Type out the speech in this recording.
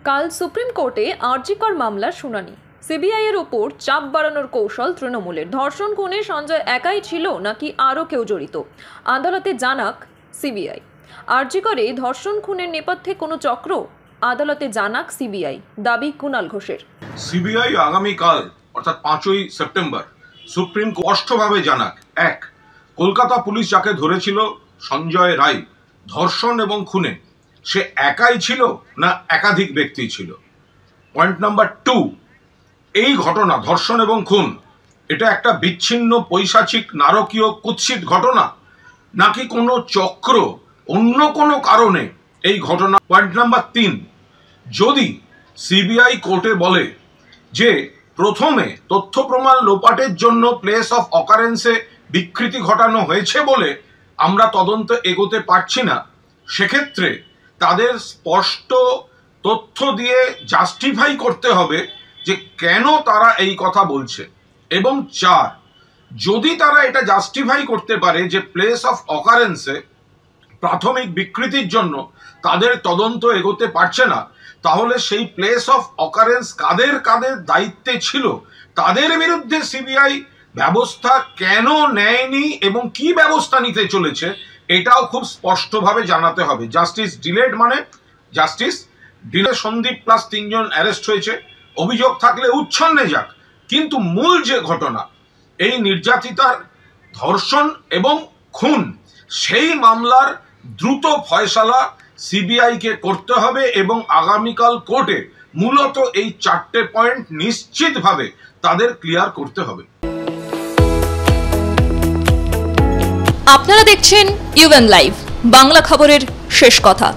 কাল সুপ্রিম কোর্টে আরজিকর মামলার শুনানি। সিবিআই এর উপর চাপ বাড়ানোর কৌশল তৃণমূলের। ধর্ষণ খুনে সঞ্জয় একাই ছিল নাকি আরও কেউ জড়িত, আদালতে জানাক সিবিআই। আরজিকরে ধর্ষণ খুনের নেপথ্যে কোনো চক্র, আদালতে জানাক সিবিআই, দাবি কুণাল ঘোষের। সিবিআই আগামীকাল অর্থাৎ 5ই সেপ্টেম্বর সুপ্রিম কোর্ট স্পষ্টভাবে জানাক, এক, কলকাতা পুলিশ যাকে ধরেছিল সঞ্জয় রায় ধর্ষণ এবং খুনে, সে একাই ছিল না একাধিক ব্যক্তি ছিল। পয়েন্ট নাম্বার 2, এই ঘটনা ধর্ষণ এবং খুন এটা একটা বিচ্ছিন্ন পৈশাচিক নারকীয় কুৎসিত ঘটনা নাকি কোনো চক্র, অন্য কোনো কারণে এই ঘটনা। পয়েন্ট নাম্বার 3, যদি সিবিআই কোর্টে বলে যে প্রথমে তথ্য প্রমাণ লোপাটের জন্য প্লেস অফ অকারেন্সে বিকৃতি ঘটানো হয়েছে বলে আমরা তদন্ত এগোতে পারছি না, সেক্ষেত্রে তাদের স্পষ্ট তথ্য দিয়ে জাস্টিফাই করতে হবে যে কেন তারা এই কথা বলছে। এবং 4, যদি তারা এটা জাস্টিফাই করতে পারে যে প্লেস অফ অকারেন্সে প্রাথমিক বিকৃতির জন্য তাদের তদন্ত এগোতে পারছে না, তাহলে সেই প্লেস অফ অকারেন্স কাদের কাদের দায়িত্বে ছিল তাদের বিরুদ্ধে সিবিআই ব্যবস্থা কেন নেয়নি এবং কি ব্যবস্থা নিতে চলেছে এটাও খুব স্পষ্টভাবে জানাতে হবে। জাস্টিস ডিলেড মানে জাস্টিস ডিলে। সন্দীপ প্লাস 3 জন অ্যারেস্ট হয়েছে, অভিযোগ থাকলে উচ্ছন্নে যাক, কিন্তু মূল যে ঘটনা এই নির্যাতিতার ধর্ষণ এবং খুন, সেই মামলার দ্রুত ফয়সালা সিবিআই কে করতে হবে এবং আগামীকাল কোর্টে মূলত এই 4টে পয়েন্ট নিশ্চিতভাবে তাদের ক্লিয়ার করতে হবে। আপনারা দেখছেন ইউএন লাইভ, বাংলা খবরের শেষ কথা।